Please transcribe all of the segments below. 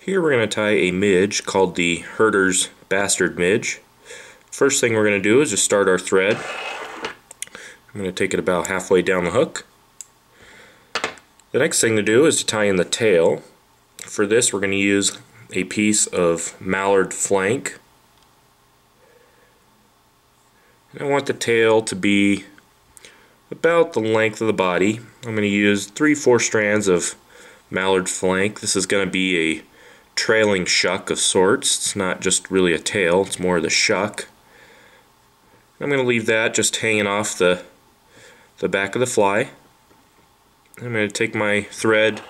Here we're going to tie a midge called the Herter's bastard midge. First thing we're going to do is just start our thread. I'm going to take it about halfway down the hook. The next thing to do is to tie in the tail. For this we're going to use a piece of Mallard flank. And I want the tail to be about the length of the body. I'm going to use 3-4 strands of Mallard flank. This is going to be a trailing shuck of sorts. It's not just really a tail, it's more of the shuck. I'm going to leave that just hanging off the back of the fly. I'm going to take my thread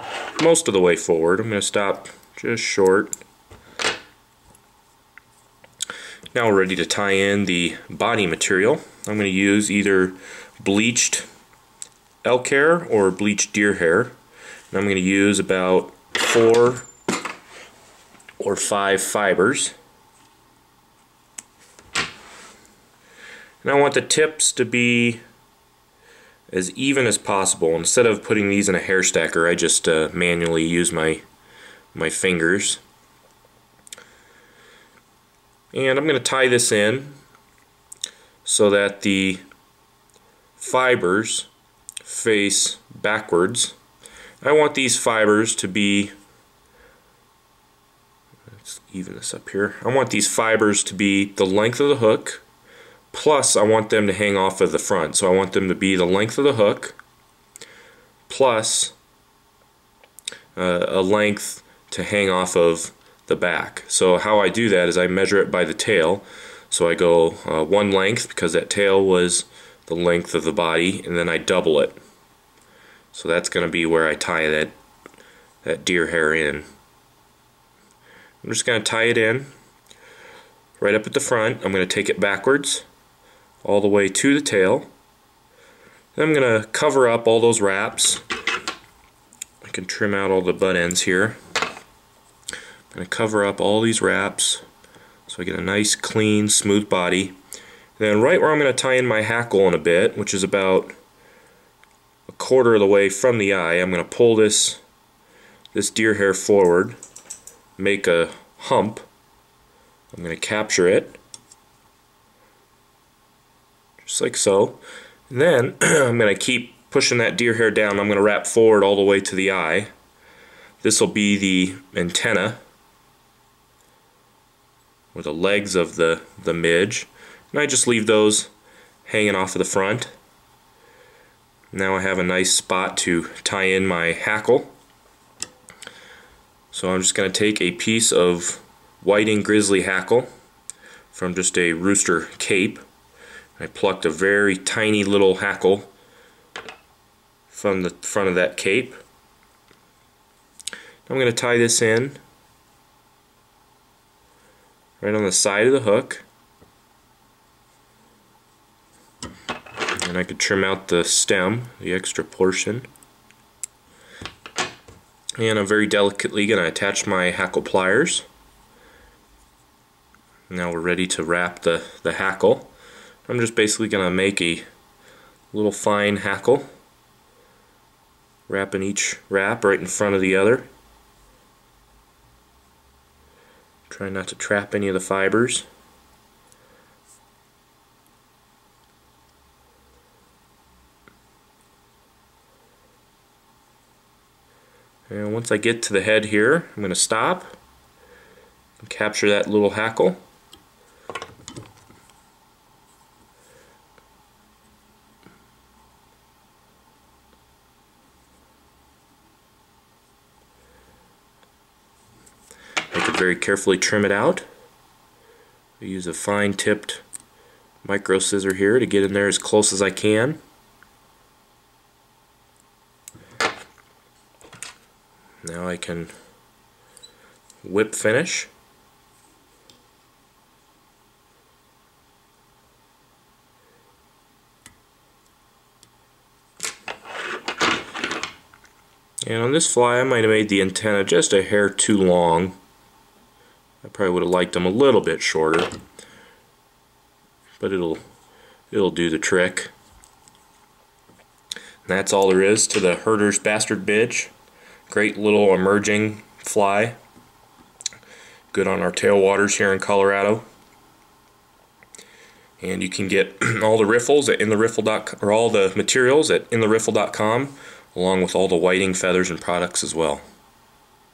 most of the way forward. I'm going to stop just short. Now we're ready to tie in the body material. I'm going to use either bleached elk hair or bleached deer hair. And I'm going to use about 4 or 5 fibers. And I want the tips to be as even as possible. Instead of putting these in a hair stacker, I just manually use my fingers. And I'm going to tie this in so that the fibers face backwards. I want these fibers to be, let's even this up here, I want these fibers to be the length of the hook, plus I want them to hang off of the front. So I want them to be the length of the hook plus a length to hang off of the back. So how I do that is I measure it by the tail. So I go one length because that tail was the length of the body, and then I double it. So that's going to be where I tie that deer hair in. I'm just going to tie it in right up at the front. I'm going to take it backwards all the way to the tail. Then I'm going to cover up all those wraps. I can trim out all the butt ends here. I'm going to cover up all these wraps so I get a nice clean smooth body. Then right where I'm going to tie in my hackle in a bit, which is about 1/4 of the way from the eye, I'm going to pull this deer hair forward, make a hump. I'm going to capture it just like so. And then I'm going to keep pushing that deer hair down. I'm going to wrap forward all the way to the eye. This will be the antenna or the legs of the midge. And I just leave those hanging off of the front. Now I have a nice spot to tie in my hackle. So I'm just going to take a piece of whiting grizzly hackle from just a rooster cape. I plucked a very tiny little hackle from the front of that cape. I'm going to tie this in right on the side of the hook. And I could trim out the stem, the extra portion. And I'm very delicately going to attach my hackle pliers. Now we're ready to wrap the hackle. I'm just basically going to make a little fine hackle, wrapping each wrap right in front of the other. Try not to trap any of the fibers. And once I get to the head here, I'm going to stop and capture that little hackle. I could very carefully trim it out. I use a fine tipped micro scissor here to get in there as close as I can. Now I can whip finish. And on this fly I might have made the antenna just a hair too long. I probably would have liked them a little bit shorter, but it'll do the trick. And that's all there is to the Herter's bastard midge. Great little emerging fly. good on our tailwaters here in Colorado. And you can get all the riffles at intheriffle.com, or all the materials at intheriffle.com, along with all the whiting, feathers, and products as well.